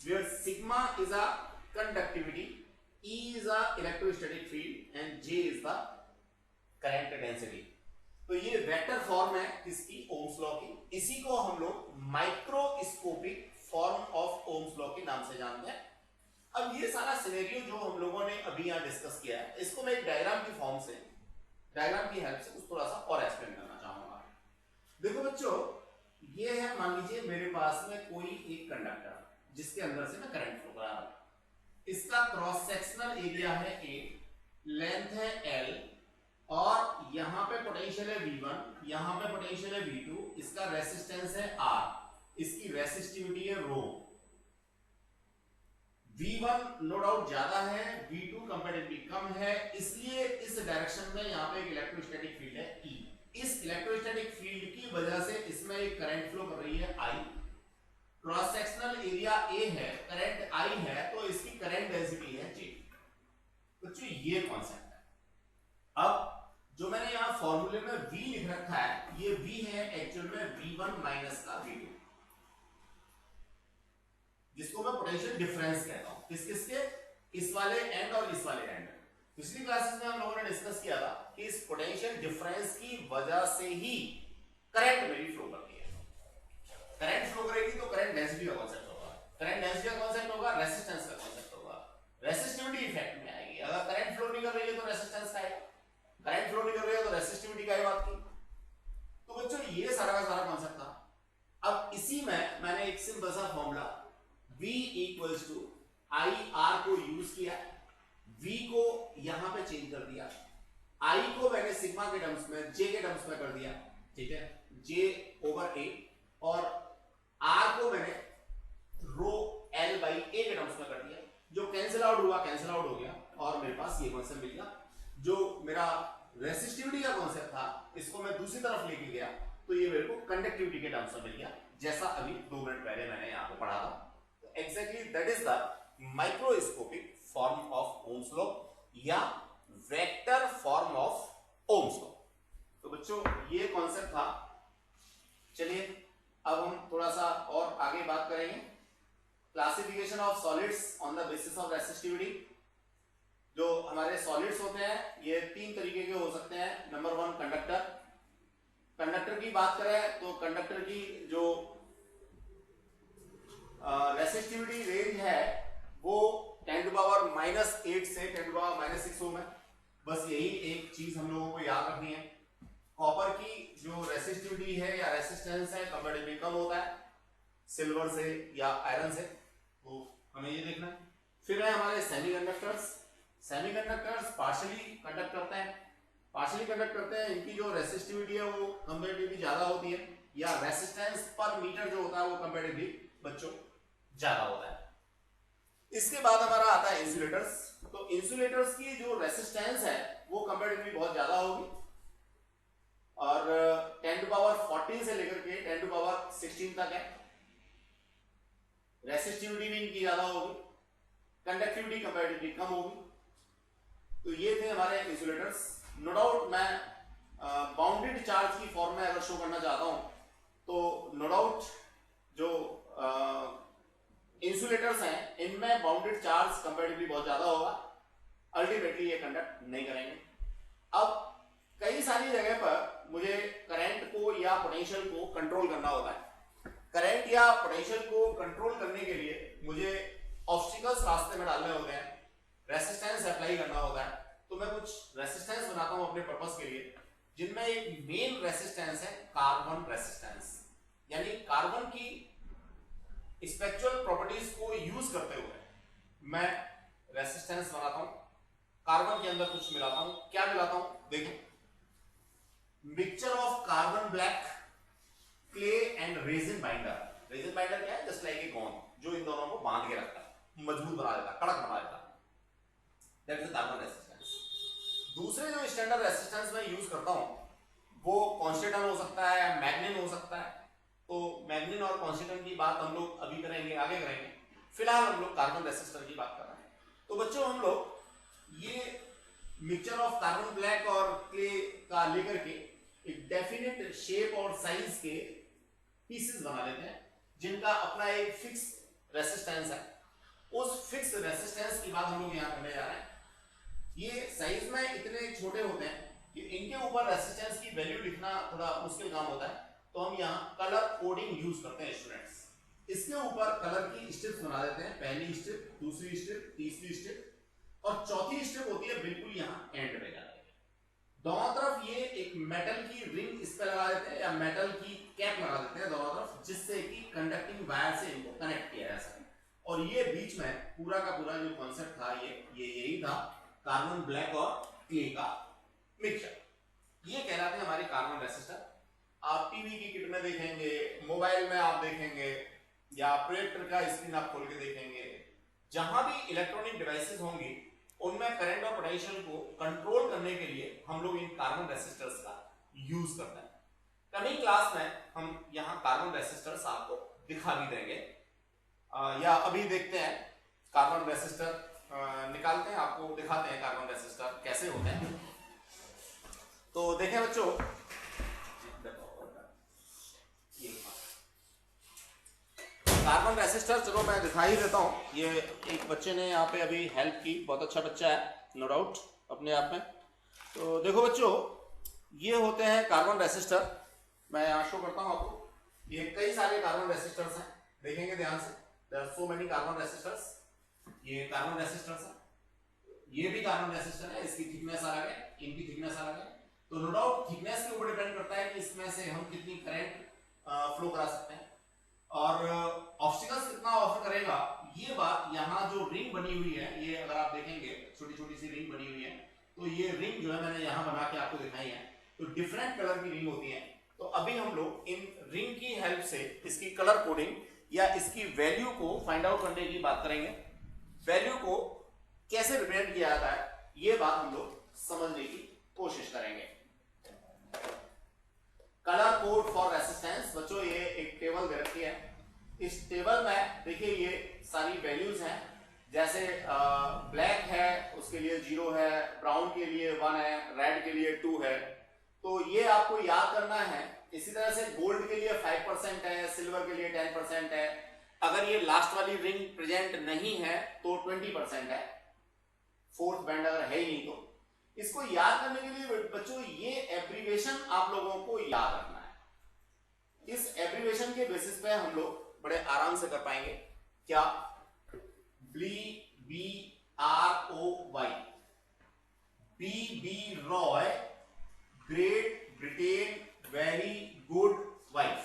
where sigma is a conductivity, E is a electrostatic field and J is the current density। तो ये वेक्टर फॉर्म है किसकी, ओम्स लॉ की। इसी को हम लोग microscopic form of Ohm's law के नाम से जानते हैं। अब ये सारा सिनेरियो जो हम लोगों ने अभी यहाँ डिस्कस किया है, इसको मैं एक डायग्राम की फॉर्म से, डायग्राम की हेल्प से कुछ थोड़ा सा और एक्सप्लेन करना चाहूंगा। देखो बच्चों, ये है, मान लीजिए मेरे पास में कोई एक कंडक्टर जिसके अंदर से मैं करंट फ्लो करा रहा हूं। इसका क्रॉस सेक्शनल एरिया है A, लेंथ है L, और यहां पे पोटेंशियल है V1, यहां पे पोटेंशियल है V2, इसका रेसिस्टेंस है R, इसकी रेसिस्टिविटी है रो। V1 नो डाउट ज्यादा है, V2 कंपैरेटिवली कम है, इसलिए इस डायरेक्शन में यहां पे एक इलेक्ट्रोस्टैटिक फील्ड है E। इस इलेक्ट्रोस्टैटिक फील्ड की वजह से इसमें एक करंट फ्लो कर रही है I। Cross sectional area A है, करंट I है, तो इसकी करंट डेंसिटी है J। बच्चों ये कॉन्सेप्ट है। अब जो मैंने यहां फॉर्मूले में V लिख रखा है, ये V है एक्चुअल में V1 माइनस का V2, जिसको मैं पोटेंशियल डिफरेंस कहता हूं। किस किसके, इस वाले एंड और इस वाले एंड। पिछली क्लासेस में हम लोगों ने डिस्कस किया था कि इस पोटेंशियल डिफरेंस की वजह से ही करंट मेरी फ्लो करती है। करंट फ्लो करेगी तो करंट डेंसिटी का कांसेप्ट होगा, करंट डेंसिटी का कांसेप्ट होगा, रेजिस्टेंस का कांसेप्ट होगा, रेसिस्टिविटी इफेक्ट में आएगी। अगर करंट फ्लो नहीं कर रही है तो रेजिस्टेंस का आएगा, करंट फ्लो नहीं कर रही है तो रेसिस्टिविटी का ही बात की। तो बच्चों ये सारा का सारा कांसेप्ट था। अब इसी में मैंने एक सिंपल सा formula V equals to I R को यूज किया, V को यहां पे चेंज कर दिया, I को मैंने सिग्मा के टर्म्स में, J के टर्म्स में कर दिया, ठीक है, J ओवर A, और R को मैंने रो L बाई A के टर्म्स में कर दिया। जो कैंसिल आउट हुआ कैंसिल आउट हो गया, और मेरे पास ये कॉन्सेप्ट मिल गया। जो मेरा रेसिस्टिविटी का कॉन्सेप्ट था, इसको मैं दूसरी तरफ लेके गया, तो ये मेरे को कंडक्टिविटी के टर्म्स में मिल गया, जैसा अभी 2 मिनट पहले मैंने यहाँ पे पढ़ा था। तो exactly that is the microscopic form of Ohm's law, या vector form of Ohm's law. तो बच्चों ये कॉन्सेप्ट था। चलिए अब हम थोड़ा सा और आगे बात करेंगे। Classification of solids on the basis of resistivity. जो हमारे सॉलिड्स होते हैं ये 3 तरीके के हो सकते हैं। Number 1 conductor. कंडक्टर की बात करें तो कंडक्टर की जो रेसिस्टिविटी रेंज है वो 10 टू पावर -8 से 10 टू पावर -6 ओम है। बस यही एक चीज हम लोगों को याद रखनी है। कॉपर की जो रेसिस्टिविटी है या रेसिस्टेंस है कंपैरेटिवली कम होता है सिल्वर से या आयरन से, तो हमें ये देखना है। फिर है हमारे सेमीकंडक्टर्स। सेमीकंडक्टर्स पार्शियली कंडक्ट करते हैं, इनकी जो रेसिस्टिविटी है वो कंपैरेटिवली ज्यादा होती है, या रेसिस्टेंस पर मीटर जो होता है वो कंपैरेटिवली बच्चों ज्यादा होता है। इसके बाद हमारा आता है इंसुलेटर्स। तो इंसुलेटर्स की जो रेसिस्टेंस है वो कंपैरेटिवली बहुत ज्यादा होगी, और 10 टू पावर 14 से लेकर के 10 टू पावर 16 तक है। रेसिस्टिविटी भी इनकी ज्यादा होगी, कंडक्टिविटी कंपैरेटिवली कम होगी। तो ये थे हमारे इंसुलेटर्स। नो डाउट मैं बाउंडेड चार्ज की फॉर्म में अगर शो करना चाहता हूं तो नो डाउट जो इंसुलेटर्स हैं इनमें बाउंडेड चार्ज कंपैरेटिवली बहुत ज्यादा होगा, अल्टीमेटली ये कंडक्ट नहीं करेंगे। अब कई सारी जगह पर मुझे करंट को या पोटेंशियल को कंट्रोल करना होता है। करंट या पोटेंशियल को कंट्रोल करने के लिए मुझे ऑब्स्टिकल्स रास्ते में डालने होते हैं। रेसिस्टेंस अप्लाई करना होता है, तो मैं कुछ रेसिस्टेंस बनाता हूं अपने पर्पस के लिए, जिनमें एक मेन रेसिस्टेंस है कार्बन रेसिस्टेंस, यानी कार्बन की स्पेक्ट्रल प्रॉपर्टीज को यूज करते हुए मैं रेसिस्टेंस बनाता हूं, कार्बन के अंदर कुछ मिलाता हूं। क्या मिलाता हूं देखिए, mixture of carbon black, clay and resin binder. Resin binder क्या है? जस्ट लाइक ए गोंद जो इन दोनों को बांध के रखता है, मजबूत बना देता है, कड़क बना देता है। That is carbon resistance. दूसरे जो स्टैंडर्ड रेसिस्टेंस मैं यूज करता हूं वो कॉन्स्टेंटन हो सकता है, मैग्निन हो सकता है। तो मैग्निन और कॉन्स्टेंटन की बात हम लोग अभी करेंगे, आगे करेंगे। फिलहाल हम लोग कार्बन रेसिस्टर की बात कर रहे हैं। तो बच्चों हम लोग ये मिक्सचर ऑफ कार्बन ब्लैक और क्ले का लेकर के एक डेफिनेट शेप और साइज के पीसेस बना लेते हैं, जिनका अपना एक फिक्स रेसिस्टेंस है। उस फिक्स रेसिस्टेंस की बात हम लोग यहाँ करने जा रहे हैं। ये साइज में इतने छोटे होते हैं कि इनके ऊपर रेसिस्टेंस की वैल्यू लिखना थोड़ा मुश्किल काम होता है, तो हम यहाँ कलर कोडिंग यूज करते हैं स्टूडेंट्स। इसके ऊपर कलर की स्ट्रिप्स बना देते हैं, पहली स्ट्रिप, दूसरी स्ट्रिप, तीसरी स्ट्रिप और चौथी स्ट्रिप होती है बिल्कुल यहाँ एंड पे जाके। दोनों तरफ ये एक मेटल की रिंग इस पे लगा देते हैं या मेटल की कैप लगा देते हैं दोनों तरफ, जिससे कि कंडक्टिंग वायर से इनको कनेक्ट किया जा सके। और ये बीच में पूरा का पूरा जो कॉन्सेप्ट था ये यही था, कार्बन ब्लैक और क्ले का मिक्सचर। ये कहलाते हैं हमारे कार्बन रेसिस्टर। आप टीवी की किट में देखेंगे, मोबाइल में आप देखेंगे या प्रोजेक्टर का स्क्रीन आप खोल के देखेंगे, जहां भी इलेक्ट्रॉनिक डिवाइसेस होंगी उनमें करंट और पोटेंशियल को कंट्रोल करने के लिए हम लोग इन कार्बन रेसिस्टर्स का यूज करते हैं। कमिंग क्लास में हम यहाँ कार्बन रेसिस्टर्स आपको दिखा भी देंगे, या अभी देखते हैं कार्बन रेसिस्टर निकालते हैं, आपको दिखाते हैं कार्बन रेसिस्टर कैसे होते हैं। तो देखें बच्चों, कार्बन रेसिस्टर चलो मैं दिखा ही देता हूं। ये एक बच्चे ने यहाँ पे अभी हेल्प की, बहुत अच्छा बच्चा है नो डाउट अपने आप में। तो देखो बच्चों, ये होते हैं कार्बन रेसिस्टर। मैं यहाँ शो करता हूँ आपको। ये कई सारे कार्बन रेसिस्टर्स हैं, देखेंगे ध्यान से। There are so many carbon resistors. ये कार्बन रेसिस्टर्स है, ये भी कार्बन रेसिस्टर है। इसकी थिकनेस अलग है, इनकी थिकनेस अलग है। तो नो डाउट थिकनेस के ऊपर डिपेंड करता है कि इसमें से हम कितनी करंट फ्लो करा सकते हैं और ऑब्स्टिकल्स कितना ऑफर करेगा। ये बात यहाँ जो रिंग बनी हुई है, ये अगर आप देखेंगे छोटी छोटी सी रिंग बनी हुई है, तो ये रिंग जो है मैंने यहाँ बना के आपको दिखाई है। तो डिफरेंट कलर की रिंग होती है। तो अभी हम लोग इन रिंग की हेल्प से इसकी कलर कोडिंग या इसकी वैल्यू को फाइंड आउट करने की बात करेंगे। वैल्यू को कैसे रिप्रेजेंट किया जाता है ये बात हम लोग समझने की कोशिश करेंगे। Colour code for resistance. बच्चों ये एक टेबल दे रखी है। इस टेबल में देखिए ये सारी वैल्यूज हैं। जैसे ब्लैक है उसके लिए 0 है, ब्राउन के लिए 1 है, रेड के लिए 2 है। तो ये आपको याद करना है। इसी तरह से गोल्ड के लिए 5% है, सिल्वर के लिए 10% है। अगर ये लास्ट वाली रिंग प्रेजेंट नहीं है तो 20% है। फोर्थ बैंड अगर है ही नहीं तो इसको याद करने के लिए बच्चों ये एब्रीविएशन आप लोगों को याद रखना है। इस एब्रीविएशन के बेसिस पे हम लोग बड़े आराम से कर पाएंगे। क्या? BROY, BB Roy, Great Britain very good wife.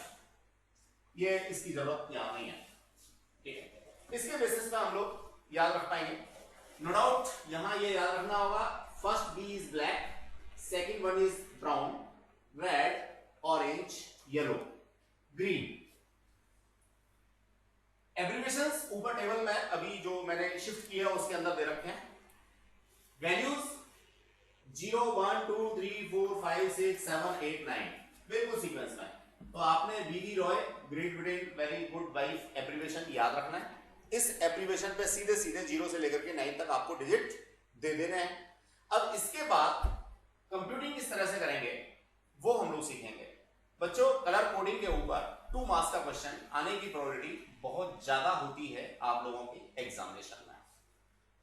ये इसकी जरूरत यहां नहीं है, ठीक है। इसके बेसिस पे हम लोग याद रख पाएंगे। नो डाउट यहां ये याद रखना होगा, first B is black, second one is brown, red, orange, yellow, green। Abbreviations ऊपर टेबल में अभी जो मैंने शिफ्ट किया उसके अंदर दे रखे हैं। वैल्यूज 0 1 2 3 4 5 6 7 8 9 बिल्कुल सीक्वेंस में। तो आपने BB Roy, Great Britain very good wife abbreviation याद रखना है। इस एब्रीविएशन पे सीधे सीधे 0 से लेकर के 9 तक आपको डिजिट दे देने हैं। अब इसके बाद कंप्यूटिंग किस तरह से करेंगे वो हम लोग सीखेंगे। बच्चों कलर कोडिंग के ऊपर 2 मार्क्स का क्वेश्चन आने की प्रोबेबिलिटी बहुत ज्यादा होती है आप लोगों की एग्जामिनेशन में।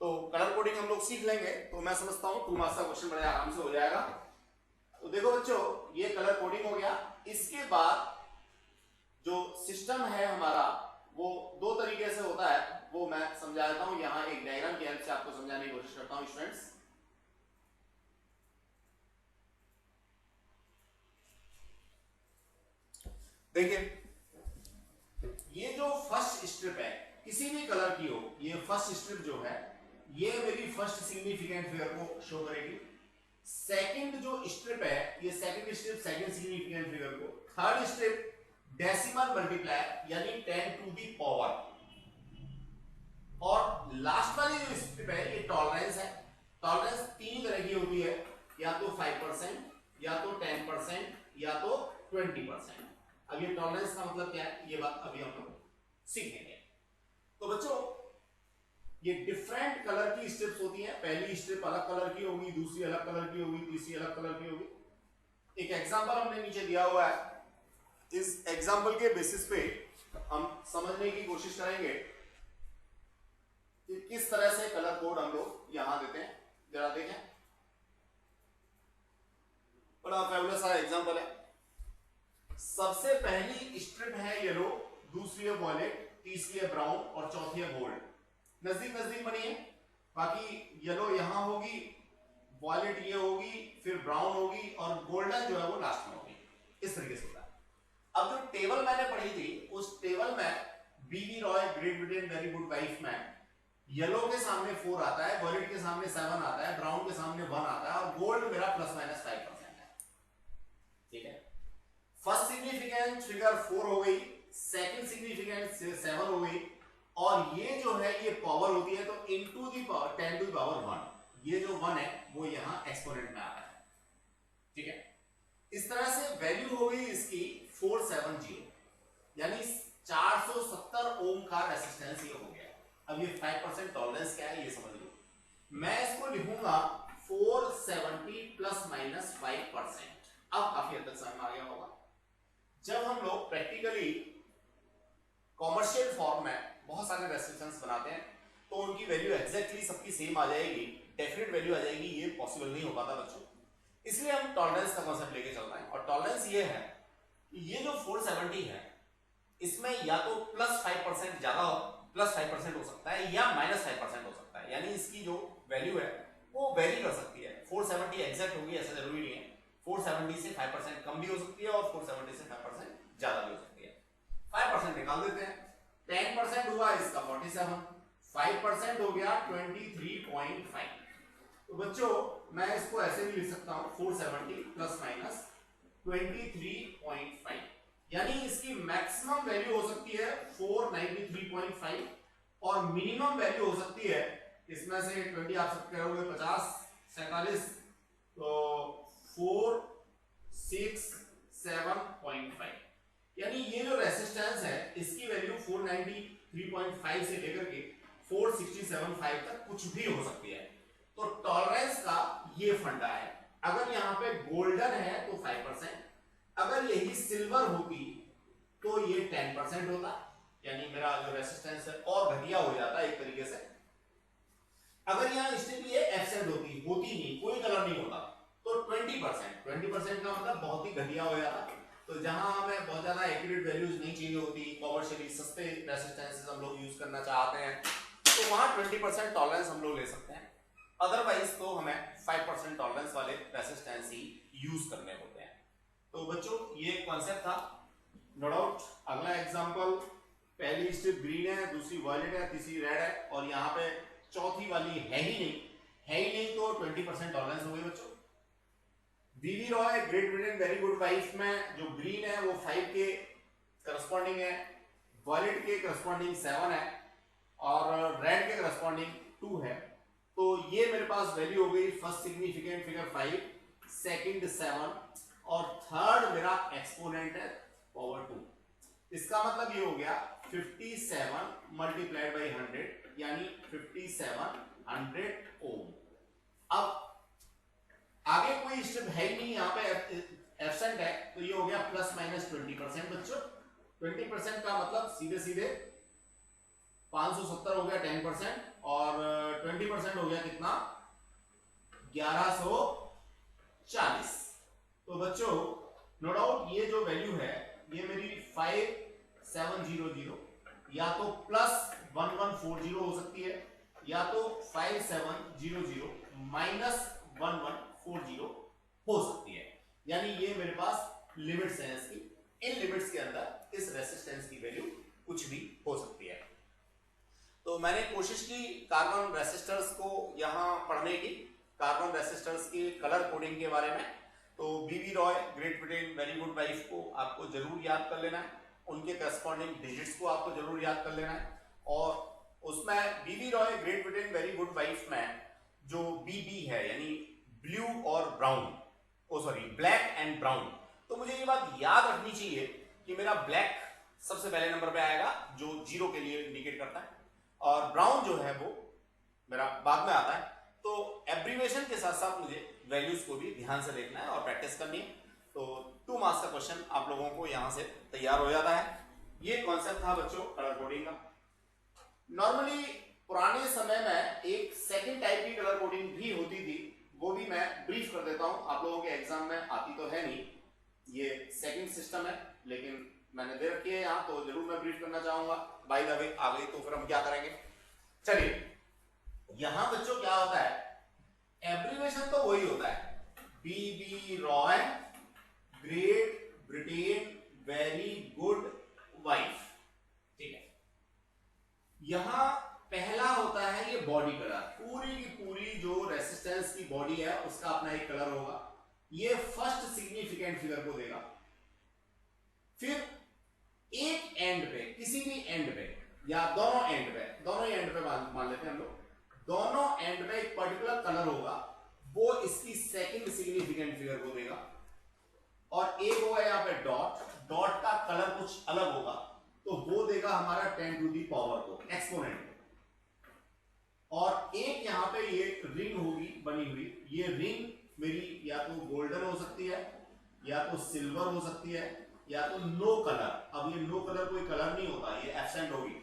तो कलर कोडिंग हम लोग सीख लेंगे तो मैं समझता हूं 2 मार्क्स का क्वेश्चन बड़े आराम से हो जाएगा। तो देखो बच्चों ये कलर कोडिंग हो गया। इसके बाद जो सिस्टम है हमारा वो दो तरीके से होता है, वो मैं समझा देता हूं। यहां एक डायग्राम की हेल्प से आपको समझाने की कोशिश करता हूं स्टूडेंट्स। देखिए, ये जो फर्स्ट स्ट्रिप है किसी भी कलर की हो, ये फर्स्ट स्ट्रिप जो है ये मेरी फर्स्ट सिग्निफिकेंट फिगर को शो करेगी। सेकंड जो स्ट्रिप है, ये second strip second significant figure को, थर्ड स्ट्रिप डेसिमल मल्टीप्लाई यानी 10 टू दी पावर, और लास्ट वाली जो स्ट्रिप है ये टॉलरेंस है। टॉलरेंस तीन तरह की होती है, या तो 5%, या तो 10%, या तो 20%। अब ये टॉलरेंस का मतलब क्या है, ये बात अभी हम लोग सीखेंगे। तो बच्चों, ये डिफरेंट कलर की स्ट्रिप्स होती हैं। पहली स्ट्रिप अलग कलर की होगी, दूसरी अलग कलर की होगी, तीसरी अलग कलर की होगी। एक एग्जांपल हमने नीचे दिया हुआ है, इस एग्जांपल के बेसिस पे हम समझने की कोशिश करेंगे कि किस तरह से कलर कोड हम लोग यहां देते हैं। जरा देखें, बड़ा फैबुलस सा एग्जांपल है। सबसे पहली स्ट्रिप है येलो, दूसरी है वॉयलेट, तीसरी है ब्राउन और चौथी है गोल्ड। नजदीक नजदीक बनिए, बाकी येलो यहां होगी, वॉयलेट ये होगी, फिर ब्राउन होगी और गोल्डन जो है वो लास्ट में होगी। इस तरीके से होता है। अब जो टेबल मैंने पढ़ी थी, उस टेबल में बीवी Roy Great Britain very good wife में येलो के सामने 4 आता है, वॉयलेट के सामने 7 आता है, ब्राउन के सामने 1 आता है और गोल्ड मेरा ±5% है। ठीक है, फर्स्ट सिग्निफिकेंट फिगर 4 हो गई, सेकंड सिग्निफिकेंट 7 हो गई, और ये जो है ये पावर होती है तो into the power 10 to the power 1। ये जो 1 है वो यहां एक्सपोनेंट में आता है। ठीक है, इस तरह से वैल्यू हो गई इसकी 470, यानी 470 ओम का रेजिस्टेंस ये हो गया। अब ये 5% टॉलरेंस क्या है ये समझ लो। मैं इसको लिखूंगा 470 ±5%। अब काफी हद तक समझ में आ गया होगा। जब हम लोग प्रैक्टिकली कॉमर्शियल फॉर्म में बहुत सारे रेजिस्टेंस बनाते हैं तो उनकी वैल्यू एग्जैक्टली सबकी सेम आ जाएगी, डेफिनेट वैल्यू आ जाएगी, ये पॉसिबल नहीं हो पाता बच्चों। इसलिए हम टॉलरेंस का कांसेप्ट लेके चल रहे हैं। और टॉलरेंस ये है कि ये जो 470 है इसमें या तो +5% ज्यादा हो, +5% हो सकता है, या -5% हो सकता है। यानी इसकी जो वैल्यू है वो वेरी कर सकती है। 470 एग्जैक्ट होगी ऐसा जरूरी नहीं है। 470 से 5% कम भी हो सकती है और 470 से 5% ज्यादा भी हो सकती है। 5% निकाल देते हैं, 10% हुआ इसका 47, 5% हो गया 23.5। तो बच्चों मैं इसको ऐसे भी लिख सकता हूं 470 ±23.5, यानी इसकी मैक्सिमम वैल्यू हो सकती है 493.5 और मिनिमम वैल्यू हो सकती है, इसमें से 20 आप सब करोगे 50 47, तो 467.5। यानी ये जो रेजिस्टेंस है इसकी वैल्यू 493.5 से लेकर के 467.5 तक कुछ भी हो सकती है। तो टॉलरेंस का ये फंडा है। अगर यहां पे गोल्डन है तो 5%, अगर यही सिल्वर होती तो ये 10% होता, यानी मेरा जो रेजिस्टेंस है और घटिया हो जाता एक तरीके से। अगर यहां स्टिल ये एब्सेंट होती नहीं, कोई कलर नहीं होता, तो 20% का मतलब बहुत ही घटिया हो जाता। तो जहां हमें बहुत ज्यादा एक्यूरेट वैल्यूज नहीं चाहिए होती, कॉमर्शियली सस्ते रेजिस्टेंसेस हम लोग यूज करना चाहते हैं, तो वहां 20% टॉलरेंस हम लोग ले सकते हैं। अदरवाइज तो हमें 5% टॉलरेंस वाले रेजिस्टेंस ही यूज करने होते हैं। तो बच्चों ये कॉन्सेप्ट था, नो डाउट। अगला एग्जांपल, पहली स्ट्रिप ग्रीन है, दूसरी वॉयलेट है, तीसरी रेड है और यहाँ पे चौथी वाली है ही नहीं, तो 20% टॉलरेंस हो गई बच्चों। बीवी Roy Great Britain very good wife में जो ग्रीन है वो 5 के करस्पॉन्डिंग है, वॉयलेट के करस्पॉन्डिंग 7 है और रेड के करस्पॉन्डिंग 2 है। तो ये मेरे पास वैल्यू हो गई फर्स्ट सिग्निफिकेंट फिगर 5, सेकंड 7 और थर्ड मेरा एक्सपोनेंट है पावर 2। इसका मतलब ये हो गया 57 मल्टीप्लाइड बाई 100 यानी 5700 ओम। अब आगे कोई स्टेप है ही नहीं, यहाँ पे एब्सेंट है, तो ये हो गया ±20% बच्चों। 20% का मतलब सीधे सीधे 570 हो गया 10% और 20% हो गया कितना 1140। तो बच्चों नो डाउट ये जो वैल्यू है ये मेरी 5700 या तो +1140 हो सकती है, या तो 5700 -1140 हो सकती है। यानी ये मेरे पास लिमिट्स हैं इसकी। इन लिमिट्स के अंदर इस रेसिस्टेंस की वैल्यू कुछ भी हो सकती है। तो मैंने कोशिश की कार्बन रेसिस्टर्स को यहां पढ़ने की, कार्बन रेसिस्टर्स के कलर कोडिंग के बारे में। तो BB Roy Great Britain very good wife को आपको जरूर याद कर लेना है, उनके करस्पॉन्डिंग डिजिट्स को आपको जरूर याद कर लेना है। और उसमें BB Roy Great Britain very good wife में जो बीबी है यानी ब्लू और ब्राउन, ब्लैक एंड ब्राउन, तो मुझे ये बात याद रखनी चाहिए कि मेरा ब्लैक सबसे पहले नंबर पे आएगा जो 0 के लिए इंडिकेट करता है, और ब्राउन जो है वो मेरा बाद में आता है। तो एब्रीवेशन के साथ साथ मुझे वैल्यूज को भी ध्यान से देखना है और प्रैक्टिस करनी है। तो 2 मार्क्स का क्वेश्चन आप लोगों को यहां से तैयार हो जाता है। ये कॉन्सेप्ट था बच्चों कलर कोडिंग का। नॉर्मली पुराने समय में एक सेकंड टाइप की कलर कोडिंग भी होती थी, वो भी मैं ब्रीफ कर देता हूं, आप लोगों के एग्जाम में आती तो है नहीं, ये सेकंड सिस्टम है, लेकिन मैंने दे रखी है यहां तो जरूर मैं ब्रीफ करना चाहूंगा। बाय द वे आ गई तो फिर हम क्या करेंगे। चलिए, यहां बच्चों क्या होता है, एब्रीवेशन तो वही होता है, BB Roy Great Britain very good wife, ठीक है। यहां पहला होता है ये बॉडी कलर, पूरी की पूरी जो रेसिस्टेंस की बॉडी है उसका अपना एक कलर होगा, ये फर्स्ट सिग्निफिकेंट फिगर को देगा। फिर एक एंड पे, किसी भी एंड पे या दोनों एंड पे मान लेते हैं हम लोग, दोनों एंड पे एक पर्टिकुलर कलर होगा, वो इसकी सेकंड सिग्निफिकेंट फिगर को देगा। और एक होगा यहां पे डॉट का कलर कुछ अलग होगा, तो वो देगा हमारा 10 टू दी पावर को, एक्सपोनेंट को। और एक यहां पे ये रिंग होगी बनी हुई, ये रिंग मेरी या तो गोल्डन हो सकती है, या तो सिल्वर हो सकती है, या तो नो कलर। अब ये नो कलर कोई कलर नहीं होता, ये एब्सेंट होगी।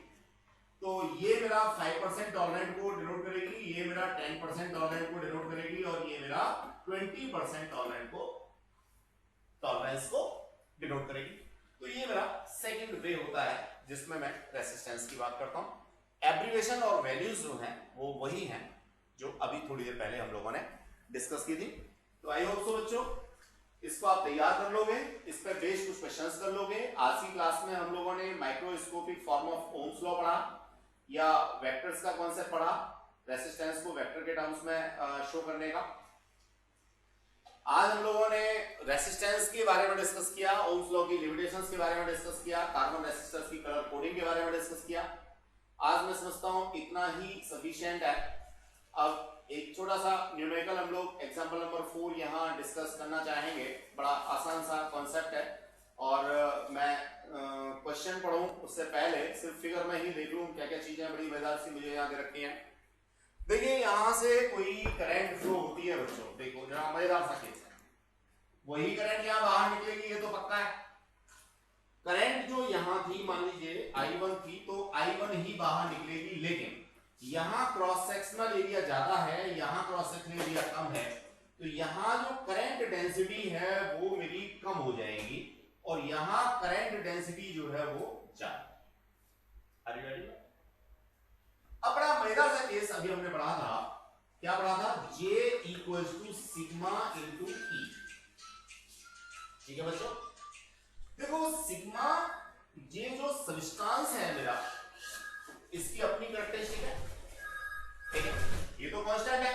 तो ये मेरा 5% टॉलरेंट को डिनोट करेगी, ये मेरा 10% टॉलरेंट को डिनोट करेगी, और ये मेरा 20% टॉलरेंस को डिनोट करेगी। तो ये मेरा सेकंड वे होता है जिसमें मैं रेसिस्टेंस की बात करता हूं। एब्रीवेशन और वैल्यूज जो हैं वो वही हैं जो अभी थोड़ी देर पहले हम लोगों ने डिस्कस की थी। तो आई होप सो बच्चों इसको आप तैयार कर लोगे, इस पर बेस्ड कुछ क्वेश्चंस कर लोगे। आज की क्लास में हम लोगों ने microscopic form of Ohm's law पढ़ा, या वेक्टर्स का कॉन्सेप्ट पढ़ा, रेसिस्टेंस को वेक्टर के टर्म्स में शो करने का। आज हम लोगों ने रेसिस्टेंस के बारे में डिस्कस किया, ओम्स लॉ की लिमिटेशंस के बारे में डिस्कस किया, कार्बन रेसिस्टर्स की कलर कोडिंग के बारे में डिस्कस किया। आज मैं समझता हूं इतना ही सफिशिएंट है। अब एक छोटा सा न्यूमेरिकल हम लोग एग्जांपल नंबर 4 यहां डिस्कस करना चाहेंगे। बड़ा आसान सा कॉन्सेप्ट है, और मैं क्वेश्चन पढ़ूं उससे पहले सिर्फ फिगर में ही देख लूं क्या क्या चीजें बड़ी मजेदार सी मुझे यहां दे रखी हैं। देखिए यहां से कोई करंट फ्लो होती है बच्चों, देखो जरा मजेदार सा केस है, वही करंट यहां बाहर निकलेगी, ये तो पक्का है। करंट जो यहां थी मान लीजिए I1 थी, तो I1 ही बाहर निकलेगी, लेकिन यहां क्रॉस सेक्शनल एरिया ज्यादा है, यहां क्रॉस सेक्शनल एरिया कम है, तो यहां जो करंट डेंसिटी है वो मेरी कम हो जाएगी, और यहां करंट डेंसिटी जो है वो ज्यादा। Are you ready? अब बड़ा मजेदार सा केस अभी हमने पढ़ा था, क्या पढ़ा था, J equals to sigma into E, ठीक है बच्चों। देखो सिग्मा ये जो सब्सटेंस है मेरा, इसकी अपनी कैरेक्टरिस्टिक है, ठीक है, ये तो कांस्टेंट है।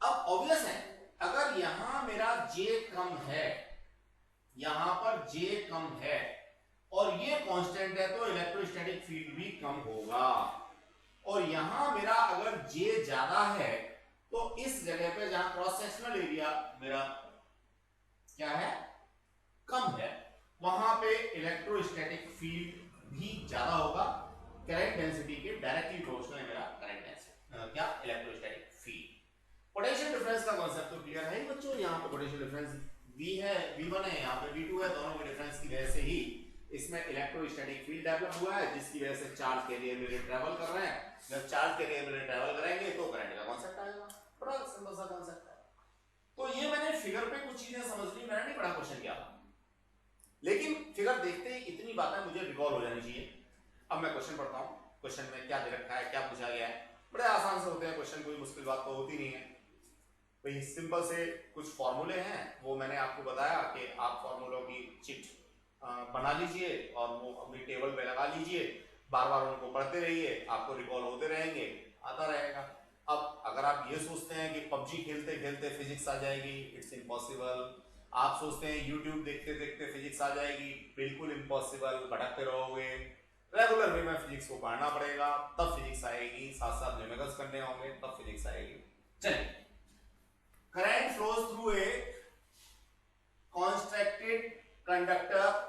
अब ऑब्वियस है अगर यहां मेरा J कम है, यहां पर J कम है और ये कांस्टेंट है, तो इलेक्ट्रोस्टैटिक फील्ड भी कम होगा। और यहां मेरा अगर J ज्यादा है, तो इस जगह पे जहां क्रॉस सेक्शनल एरिया मेरा क्या है, कम है, वहां पे इलेक्ट्रोस्टैटिक फील्ड भी ज्यादा होगा, करंट डेंसिटी के डायरेक्टली प्रोपोर्शनल है मेरा करंट डेंसिटी, क्या, इलेक्ट्रोस्टैटिक फील्ड। पोटेंशियल डिफरेंस का कांसेप्ट तो क्लियर है बच्चों, यहां पे पोटेंशियल डिफरेंस V है, V1 है, यहां पे V2 है, दोनों के डिफरेंस की वजह से ही इसमें इलेक्ट्रोस्टैटिक फील्ड डेवलप हुआ है, जिसकी वजह से चार्ज के लिए मेरे ट्रैवल कर रहे हैं। जब चार्ज के लिए मेरे ट्रैवल करेंगे तो करंट का कांसेप्ट आएगा, बड़ा सिंपल सा कांसेप्ट है। तो ये मैंने फिगर पे कुछ चीजें समझ ली, मैंने नहीं पढ़ा क्वेश्चन क्या, लेकिन फिगर देखते ही इतनी बातें मुझे रिकॉल हो जानी चाहिए। अब मैं क्वेश्चन पढ़ता हूँ, क्वेश्चन में क्या दे रखा है, क्या पूछा गया है। बड़े आसान से होते हैं क्वेश्चन, कोई मुश्किल बात तो होती नहीं है भाई। सिंपल से कुछ फॉर्मूले हैं, वो मैंने आपको बताया कि आप फॉर्मूलों की चिट बना लीजिए और वो अपनी टेबल पे लगा लीजिए, बार बार उनको पढ़ते रहिए, आपको रिकॉल होते रहेंगे, आता रहेगा। अब अगर आप ये सोचते हैं कि पबजी खेलते खेलते फिजिक्स आ जाएगी, इट्स इम्पॉसिबल। आप सोचते हैं यूट्यूब देखते देखते फिजिक्स आ जाएगी, बिल्कुल इम्पॉसिबल, भटकते रहोगे। रेगुलर वे में फिजिक्स को पढ़ना पड़ेगा, तब फिजिक्स आएगी, साथ साथ न्यूमेरिकल्स करने होंगे, तब फिजिक्स आएगी। चलिए, current flows through a constructed conductor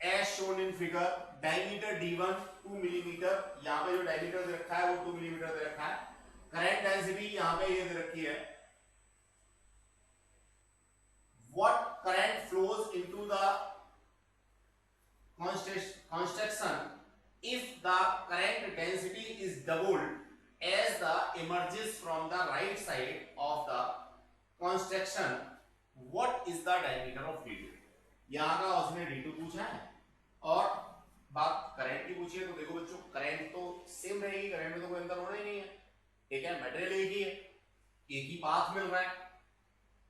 as shown in figure, diameter d1 2 millimetre, यहां पे जो डायमीटर दे रखा है वो 2 मिलीमीटर दे रखा है। करंट डेंसिटी यहां पे ये दे रखी है, what current flows into the construction if the current density is doubled as the emerges from the right side of the construction, what is the diameter of d2। यहां का उसने d2 पूछा है और बात करंट की पूछी है। तो देखो बच्चों, करंट तो सेम रहेगी, करंट में तो कोई अंतर होना ही नहीं है, एक है मटेरियल एक ही है, एक ही पाथ मिल रहा है,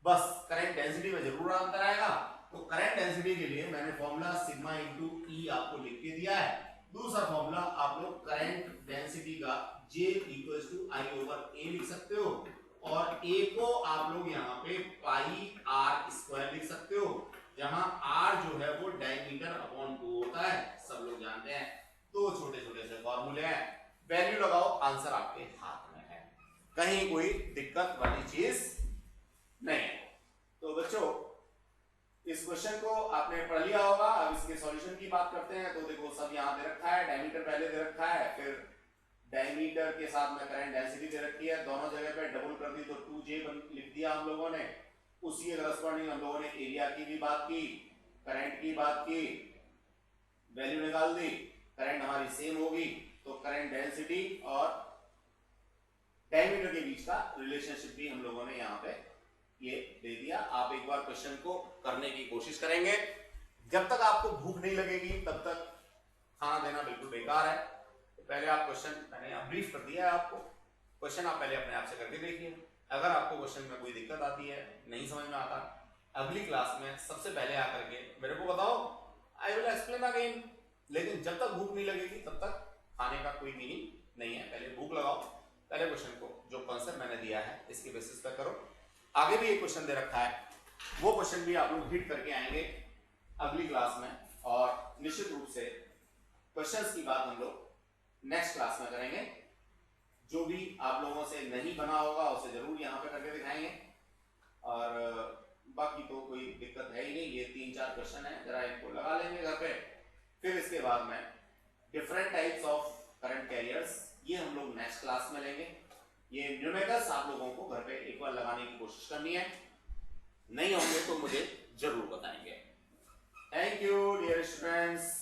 बस करंट डेंसिटी में जरूर अंतर आएगा। तो करंट डेंसिटी के लिए मैंने फॉर्मूला सिग्मा इनटू ई आपको लिख के दिया है। दूसरा फॉर्मूला आप लोग करंट डेंसिटी का J equals to I over A लिख सकते हो, और ए को आप लोग यहाँ पे पाई आर स्क्वायर लिख सकते हो, जहां आर जो है वो डायमीटर अपॉन 2 होता है, सब लोग जानते हैं। दो छोटे छोटे से फॉर्मूले हैं, वैल्यू लगाओ, आंसर आपके हाथ में है, कहीं कोई दिक्कत वाली चीज नहीं है। तो बच्चों, इस क्वेश्चन को आपने पढ़ लिया होगा। अब इसके सॉल्यूशन की बात करते हैं। तो देखो, सब यहाँ दे रखा है, डायमीटर पहले दे रखा है, फिर डायमीटर के साथ में करंट डेंसिटी दे रखी है, दोनों जगह पे डबल कर दी तो 2J लिख दिया हम लोगों ने। उसी के करस्पॉन्डिंग हम लोगों ने एरिया की भी बात की, करंट की बात की, वैल्यू निकाल दी, करंट हमारी सेम होगी, तो करंट डेंसिटी और डायमीटर के बीच का रिलेशनशिप भी हम लोगों ने यहाँ पे ये दे दिया। आप एक बार क्वेश्चन को करने की कोशिश करेंगे, जब तक आपको भूख नहीं लगेगी तब तक खाना देना बिल्कुल बेकार है। तो पहले आप क्वेश्चन, मैंने ब्रीफ कर दिया है आपको, क्वेश्चन आप पहले अपने आप से करके देखिए। अगर आपको क्वेश्चन में कोई दिक्कत आती है, नहीं समझ में आता, अगली क्लास में सबसे पहले आकर के मेरे को बताओ, आई विल एक्सप्लेन अगेन। लेकिन जब तक भूख नहीं लगेगी तब तक खाने का कोई मीनिंग नहीं है। पहले भूख लगाओ, पहले क्वेश्चन को जो कॉन्सेप्ट मैंने दिया है इसके बेसिस पर करो। आगे भी एक क्वेश्चन दे रखा है, वो क्वेश्चन भी आप लोग हिट करके आएंगे अगली क्लास में, और निश्चित रूप से क्वेश्चंस की बात हम लोग नेक्स्ट क्लास में करेंगे। जो भी आप लोगों से नहीं बना होगा उसे जरूर यहाँ पे करके दिखाएंगे, और बाकी तो कोई दिक्कत है ही नहीं। ये 3-4 क्वेश्चन है, जरा इनको लगा लेंगे घर पे। फिर इसके बाद में different types of current carriers, ये हम लोग नेक्स्ट क्लास में लेंगे। ये न्यूमेरिकल्स आप लोगों को घर पे एक बार लगाने की कोशिश करनी है, नहीं होंगे तो मुझे जरूर बताएंगे। Thank you dear students.